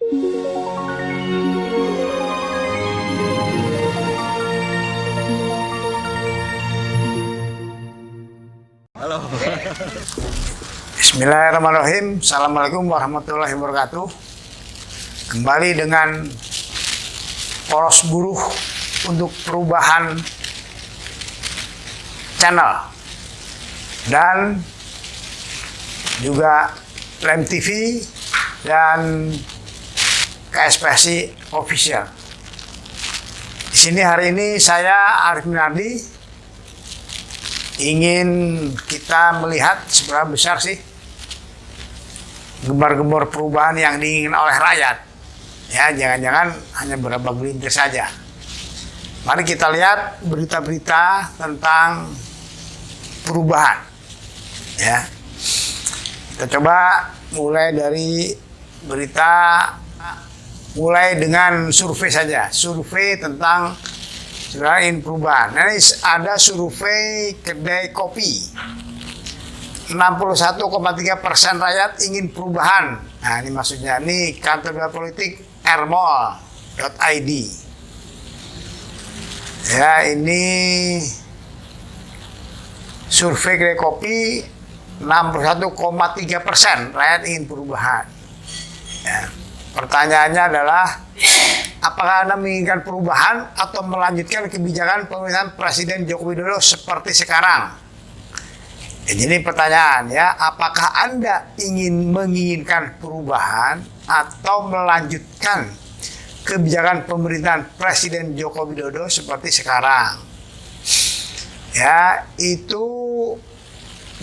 Halo. Bismillahirrahmanirrahim. Assalamualaikum warahmatullahi wabarakatuh. Kembali dengan Poros Buruh untuk Perubahan channel dan juga Lem TV dan KSPSI Official. Di sini hari ini saya Arif Minardi ingin kita melihat seberapa besar sih gembar-gembor perubahan yang diinginkan oleh rakyat. Ya, jangan-jangan hanya beberapa gelintir saja. Mari kita lihat berita-berita tentang perubahan. Ya, kita coba mulai dari berita, mulai dengan survei saja. Survei tentang sebenarnya perubahan. Nah, ini ada survei kedai kopi. 61,3% rakyat ingin perubahan. Nah, ini maksudnya ini kantor politik rmol.id. Ya, ini survei kedai kopi 61,3% rakyat ingin perubahan. Ya, pertanyaannya adalah apakah Anda menginginkan perubahan atau melanjutkan kebijakan pemerintahan Presiden Joko Widodo seperti sekarang? Ya, jadi pertanyaan ya, apakah Anda menginginkan perubahan atau melanjutkan kebijakan pemerintahan Presiden Joko Widodo seperti sekarang? Ya, itu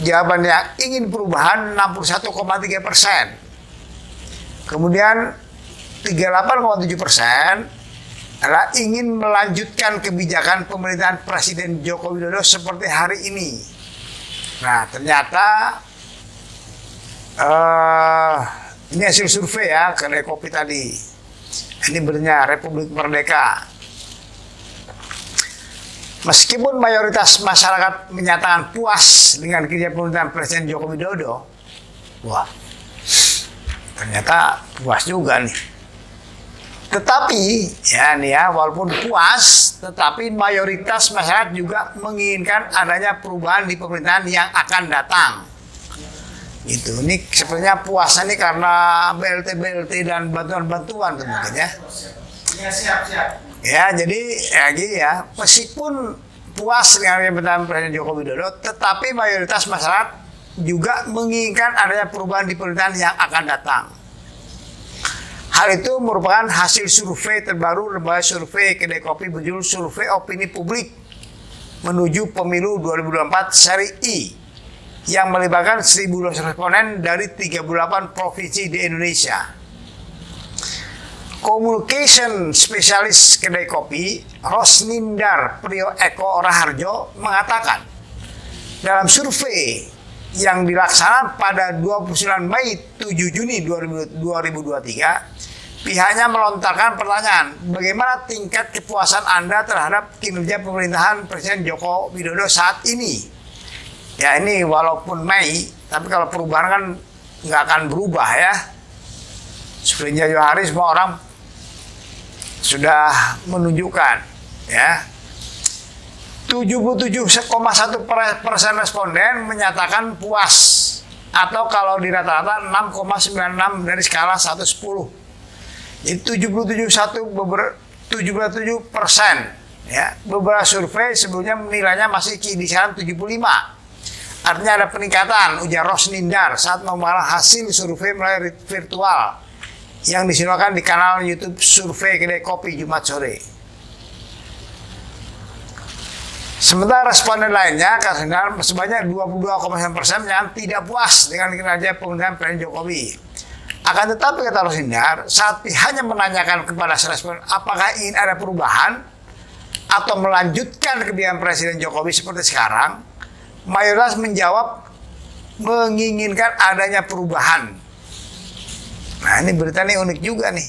jawabannya ingin perubahan 61,3%. Kemudian 38,7% adalah ingin melanjutkan kebijakan pemerintahan Presiden Joko Widodo seperti hari ini. Nah, ternyata ini hasil survei ya, kedai kopi tadi. Ini benernya Republik Merdeka. Meskipun mayoritas masyarakat menyatakan puas dengan kinerja pemerintahan Presiden Joko Widodo, wah, ternyata puas juga nih. Tetapi ya nih ya, walaupun puas, tetapi mayoritas masyarakat juga menginginkan adanya perubahan di pemerintahan yang akan datang. Gitu. Ini sebenarnya puasnya nih karena BLT dan bantuan-bantuan mungkin ya. Ya, siap. Ya, jadi ya, meskipun puas dengan pemerintahan Presiden Joko Widodo, tetapi mayoritas masyarakat juga menginginkan adanya perubahan di pemerintahan yang akan datang. Hal itu merupakan hasil survei terbaru lembaga survei kedai kopi berjudul Survei Opini Publik menuju Pemilu 2024 seri I yang melibatkan 1.200 responden dari 38 provinsi di Indonesia. Communication spesialis kedai kopi Rosnindar Priyo Eko Raharjo mengatakan dalam survei yang dilaksanakan pada 29 Mei 7 Juni 2023, pihaknya melontarkan pertanyaan, bagaimana tingkat kepuasan Anda terhadap kinerja pemerintahan Presiden Joko Widodo saat ini? Ya, ini walaupun Mei, tapi kalau perubahan kan nggak akan berubah ya. Seperti jauh hari semua orang sudah menunjukkan ya. 77,1% responden menyatakan puas atau kalau di rata-rata 6,96 dari skala 1-10. Jadi 77% ya. Beberapa survei sebelumnya nilainya masih di kisaran 75. Artinya ada peningkatan, ujar Rosnindar saat memaparkan hasil survei melalui virtual yang disiarkan di kanal YouTube Survei Kedai Kopi Jumat sore. Sementara responden lainnya sebanyak 22,9% yang tidak puas dengan kinerja pemerintahan Presiden Jokowi. Akan tetapi kata Rosnindar, saat pihaknya menanyakan kepada responden apakah ingin ada perubahan atau melanjutkan kebijakan Presiden Jokowi seperti sekarang, mayoritas menjawab menginginkan adanya perubahan. Nah, ini berita ini unik juga nih.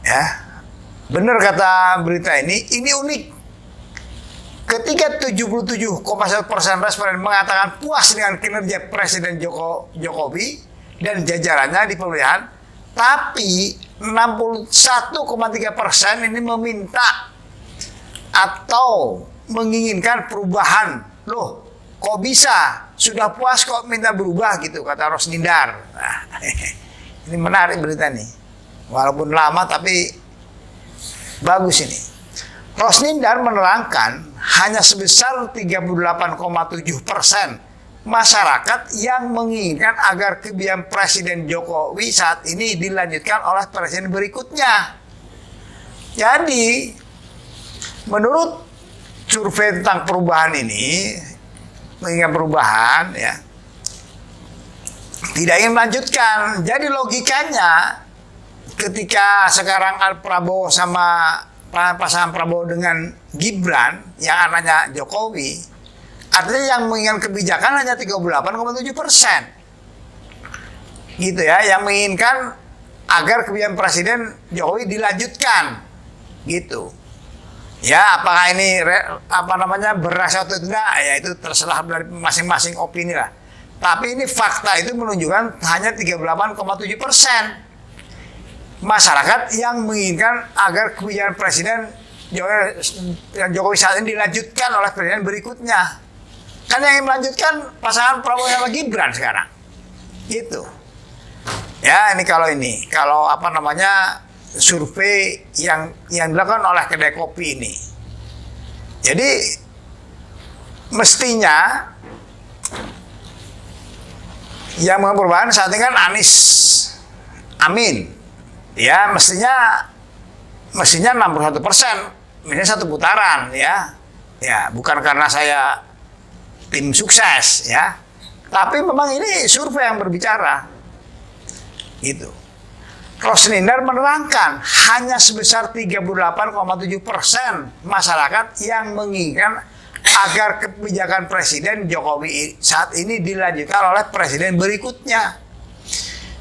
Ya, benar kata berita ini unik. Ketika 77,1% responden mengatakan puas dengan kinerja Presiden Jokowi dan jajarannya di pemerintahan, Tapi 61,3% ini meminta atau menginginkan perubahan. Loh, kok bisa? Sudah puas kok minta berubah gitu, kata Rosnindar. Nah, ini menarik berita nih. Walaupun lama tapi bagus ini. Rosnindar menerangkan hanya sebesar 38,7% masyarakat yang menginginkan agar kebijakan Presiden Jokowi saat ini dilanjutkan oleh presiden berikutnya. Jadi, menurut survei tentang perubahan ini, menginginkan perubahan, ya, tidak ingin melanjutkan. Jadi logikanya, ketika sekarang Prabowo sama pasangan Prabowo dengan Gibran, yang anaknya Jokowi, artinya yang menginginkan kebijakan hanya 38,7%. Gitu ya, yang menginginkan agar kebijakan Presiden Jokowi dilanjutkan. Gitu. Ya, apakah ini berhasil atau tidak, ya itu terserah dari masing-masing opini lah. Tapi ini fakta itu menunjukkan hanya 38,7% masyarakat yang menginginkan agar kebijakan Presiden Jokowi saat ini dilanjutkan oleh presiden berikutnya. Kan yang ingin melanjutkan pasangan Prabowo sama Gibran sekarang. Gitu. Ya, ini kalau survei yang dilakukan oleh kedai kopi ini. Jadi mestinya yang mengambil perubahan saat ini kan Anies Amin. Ya, mestinya 61%, misalnya satu putaran, ya. Ya, bukan karena saya tim sukses, ya. Tapi memang ini survei yang berbicara. Gitu. Rosnindar menerangkan hanya sebesar 38,7% masyarakat yang menginginkan agar kebijakan Presiden Jokowi saat ini dilanjutkan oleh presiden berikutnya.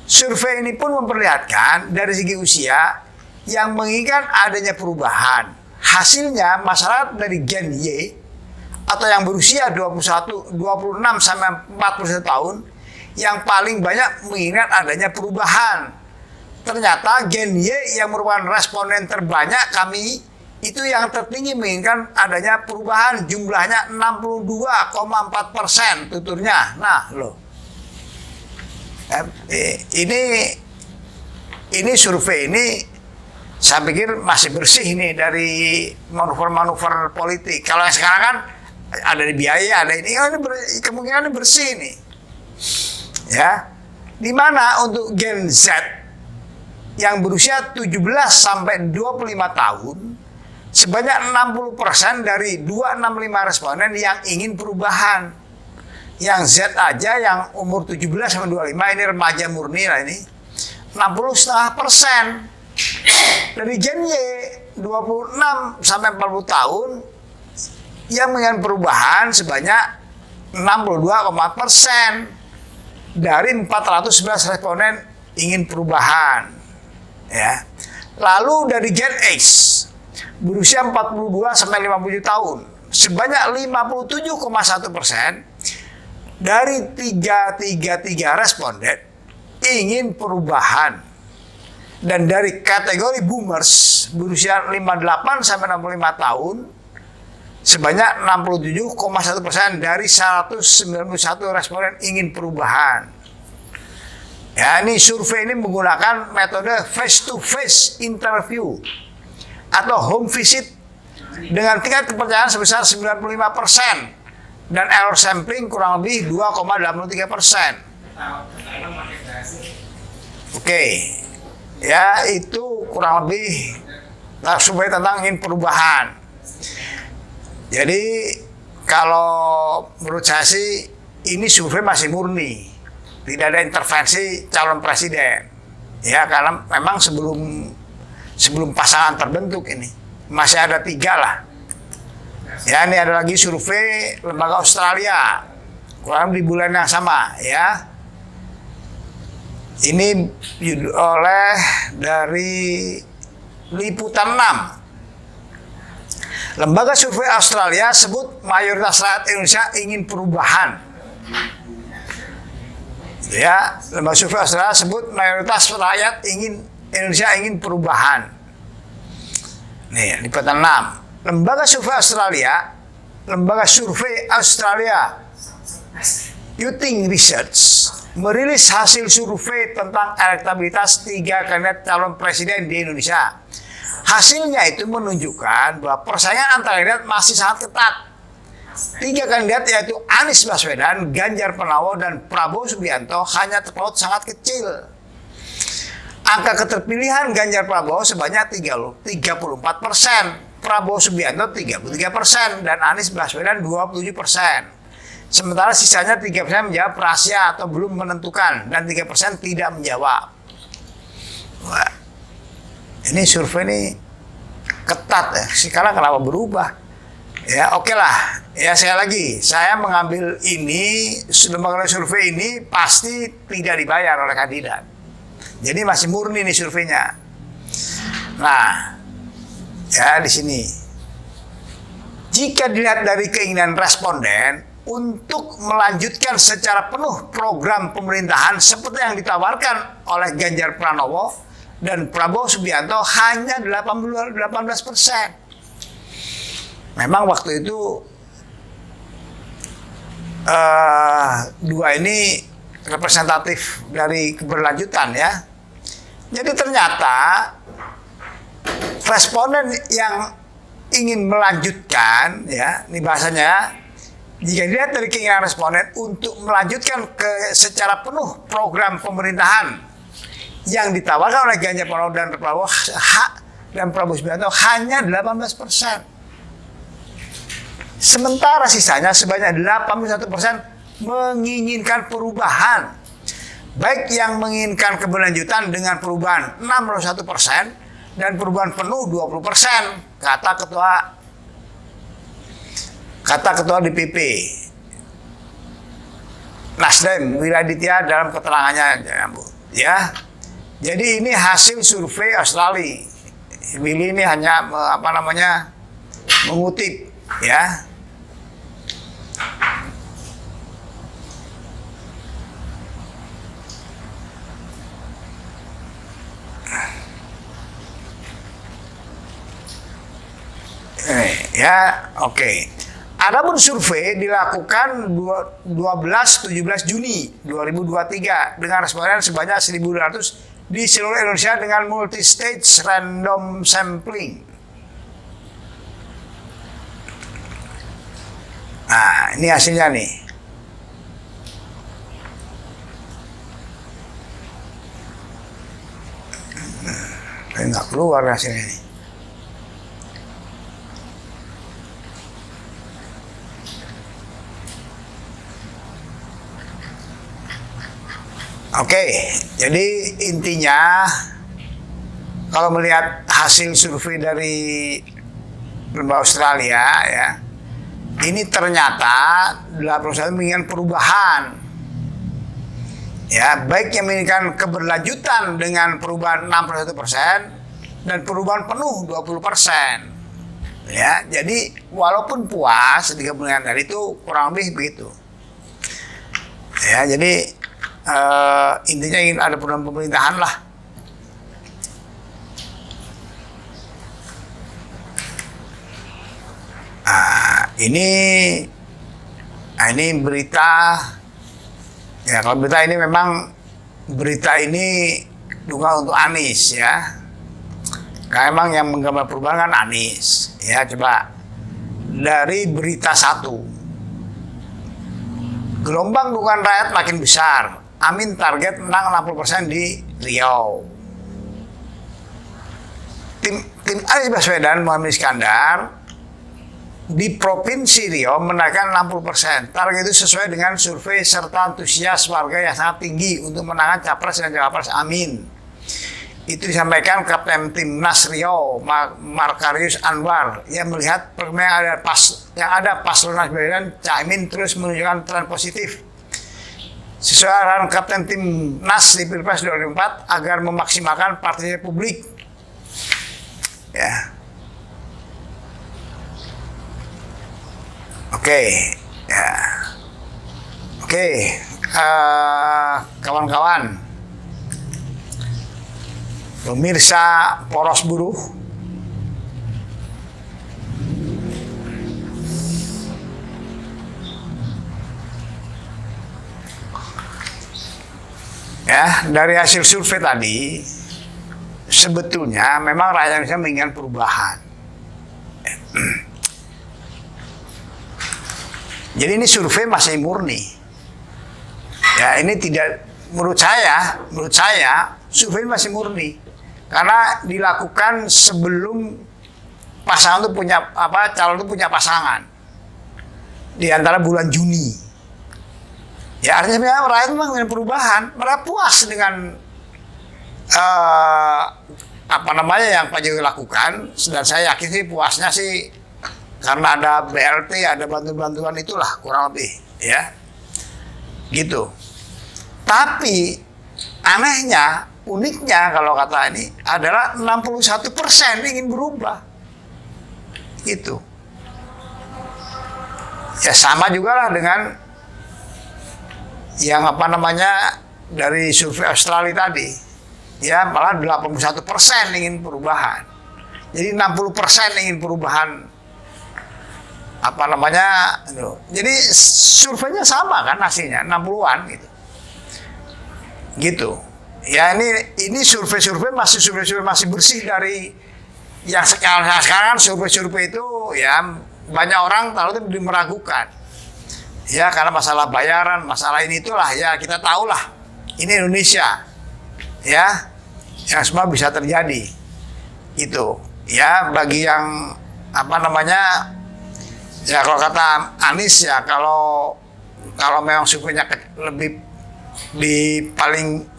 Survei ini pun memperlihatkan dari segi usia yang menginginkan adanya perubahan. Hasilnya masyarakat dari Gen Y atau yang berusia 26 sampai 41 tahun yang paling banyak menginginkan adanya perubahan. Ternyata Gen Y yang merupakan responden terbanyak kami itu yang tertinggi menginginkan adanya perubahan, jumlahnya 62,4% tuturnya. Nah, loh. Ini survei ini saya pikir masih bersih ini dari manuver-manuver politik. Kalau yang sekarang kan ada di biaya, ada ini kemungkinan bersih ini. Ya. Di mana untuk Gen Z yang berusia 17 sampai 25 tahun sebanyak 60% dari 265 responden yang ingin perubahan. Yang Z aja yang umur 17 sampai 25 ini remaja murni lah ini 60,5%. Dari Gen Y 26 sampai 40 tahun yang menginginkan perubahan sebanyak 62,4% dari 411 responden ingin perubahan. Ya. Lalu dari Gen X berusia 42 sampai 50 tahun sebanyak 57,1% dari 333 responden ingin perubahan. Dan dari kategori boomers berusia 58 sampai 65 tahun sebanyak 67,1% dari 191 responden ingin perubahan. Ya, ini survei ini menggunakan metode face-to-face interview atau home visit dengan tingkat kepercayaan sebesar 95% dan error sampling kurang lebih 2,83%. Oke, ya itu kurang lebih survei tentang ingin perubahan. Jadi kalau menurut saya sih ini survei masih murni. Tidak ada intervensi calon presiden. Ya, karena memang sebelum pasangan terbentuk ini. Masih ada 3 lah. Ya, ini ada lagi survei lembaga Australia. Kurang di bulan yang sama, ya. Ini oleh dari Liputan 6. Lembaga survei Australia sebut mayoritas rakyat Indonesia ingin perubahan. Ya, lembaga survei Australia sebut mayoritas rakyat Indonesia ingin perubahan. Nih, di peta 6. Lembaga survei Australia Youthing Research merilis hasil survei tentang elektabilitas 3 kandidat calon presiden di Indonesia. Hasilnya itu menunjukkan bahwa persaingan antar kandidat masih sangat ketat. 3 kandidat yaitu Anies Baswedan, Ganjar Pranowo, dan Prabowo Subianto hanya terpaut sangat kecil. Angka keterpilihan Ganjar Prabowo sebanyak 34%, Prabowo Subianto 33%, dan Anies Baswedan 27%. Sementara sisanya 3% menjawab rahasia atau belum menentukan, dan 3% tidak menjawab. Wah, ini survei ini ketat ya. Sekarang kenapa berubah? Ya oke lah, ya saya mengambil ini, lembaga survei ini pasti tidak dibayar oleh kandidat. Jadi masih murni nih surveinya. Nah, ya di sini. Jika dilihat dari keinginan responden untuk melanjutkan secara penuh program pemerintahan seperti yang ditawarkan oleh Ganjar Pranowo dan Prabowo Subianto hanya 18%. Memang waktu itu dua ini representatif dari keberlanjutan ya. Jadi ternyata responden yang ingin melanjutkan ya, ini bahasanya, jika dilihat dari keinginan responden untuk melanjutkan secara penuh program pemerintahan yang ditawarkan oleh Ganjar Pranowo dan Prabowo Subianto hanya 18%. Sementara sisanya sebanyak 81% menginginkan perubahan. Baik yang menginginkan keberlanjutan dengan perubahan 61% dan perubahan penuh 20%, kata ketua DPP Nasdem Wiladitya dalam keterangannya ya. Jadi ini hasil survei Australia. Willy ini hanya mengutip ya. Ya, oke. Adapun survei dilakukan 12-17 Juni 2023 dengan responden sebanyak 1.200 di seluruh Indonesia dengan multi-stage random sampling. Nah, ini hasilnya nih. Nggak keluar hasilnya nih. Oke, jadi intinya kalau melihat hasil survei dari lembaga Australia ya, ini ternyata 81% menginginkan perubahan. Ya, baik yang menginginkan keberlanjutan dengan perubahan 61% dan perubahan penuh 20%. Ya, jadi walaupun puas 3 bulan dari itu kurang lebih begitu. Ya, jadi intinya ingin ada perubahan pemerintahan lah. Ini berita ya, kalau berita ini memang berita ini dukungan untuk Anies ya, karena memang yang menggambar perubahan kan Anies ya. Coba dari berita 1, gelombang dukungan rakyat makin besar, Amin target menang 60% di Riau. Tim Anies Baswedan Muhammad Iskandar di Provinsi Riau menaikkan 60%. Target itu sesuai dengan survei serta antusias warga yang sangat tinggi untuk menangkan Capres dan Cawapres Amin. Itu disampaikan Kapten Timnas Riau, Markarius Anwar, yang melihat perkembangan yang ada paslon Baswedan Caimin terus menunjukkan tren positif. Sesuai arahan Kapten Timnas di Pilpres 2004 agar memaksimalkan partisipasi publik. Ya. Oke. Ya. Oke. kawan-kawan pemirsa Poros Buruh, ya, dari hasil survei tadi sebetulnya memang rakyat Indonesia menginginkan perubahan. Jadi ini survei masih murni. Ya, ini tidak, menurut saya survei masih murni. Karena dilakukan sebelum pasangan itu punya calon itu punya pasangan. Di antara bulan Juni. Ya, artinya rakyat memang dengan perubahan, mereka puas dengan yang Pak Jokowi lakukan, dan saya yakin sih puasnya sih karena ada BLT, ada bantuan-bantuan itulah kurang lebih, ya, gitu. Tapi anehnya, uniknya kalau kata ini adalah 61% ingin berubah, gitu. Ya sama juga lah dengan yang dari survei Australia tadi, ya malah 81% ingin perubahan. Jadi 60% ingin perubahan jadi surveinya sama kan hasilnya 60-an gitu. Gitu. Ya ini survei-survei masih bersih dari yang sekarang survei itu ya banyak orang tahu itu meragukan. Ya karena masalah bayaran, masalah ini itulah ya kita tahulah. Ini Indonesia. Ya. Yang semua bisa terjadi. Gitu. Ya bagi yang ya kalau kata Anies ya kalau memang surveinya lebih di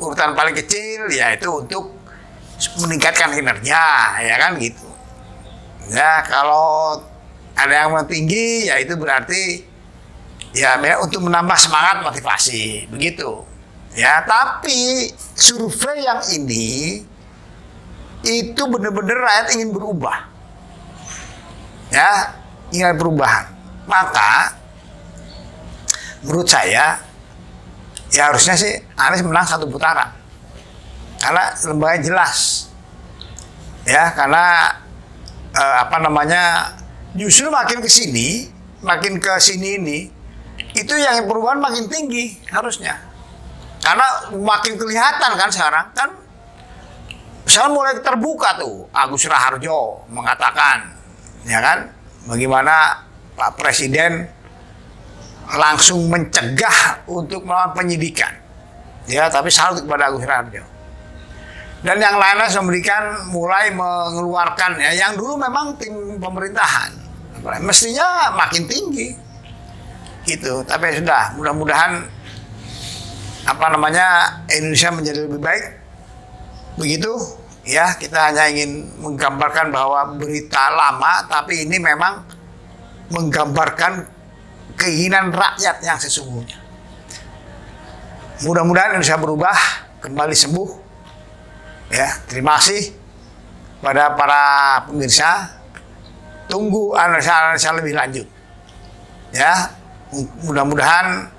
urutan paling kecil ya itu untuk meningkatkan kinerja ya kan gitu. Ya kalau ada yang tinggi ya itu berarti ya untuk menambah semangat motivasi begitu. Ya tapi survei yang ini itu benar-benar rakyat ingin berubah. Ya ingin perubahan, maka menurut saya ya harusnya sih Anies menang 1 putaran karena lembaga jelas ya karena justru makin ke sini ini itu yang perubahan makin tinggi harusnya karena makin kelihatan kan sekarang mulai terbuka tuh Agus Raharjo mengatakan ya kan bagaimana Pak Presiden langsung mencegah untuk melakukan penyidikan. Ya, tapi salut kepada Agus Raharjo. Dan yang lainnya mulai mengeluarkan ya yang dulu memang tim pemerintahan. Mestinya makin tinggi. Gitu. Tapi sudah, mudah-mudahan Indonesia menjadi lebih baik. Begitu. Ya, kita hanya ingin menggambarkan bahwa berita lama, tapi ini memang menggambarkan keinginan rakyat yang sesungguhnya. Mudah-mudahan Indonesia berubah, kembali sembuh. Ya, terima kasih pada para pemirsa. Tunggu analisa lebih lanjut. Ya, mudah-mudahan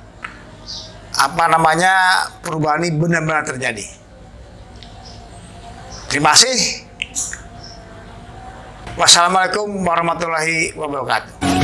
perubahan ini benar-benar terjadi. Terima kasih. Wassalamualaikum warahmatullahi wabarakatuh.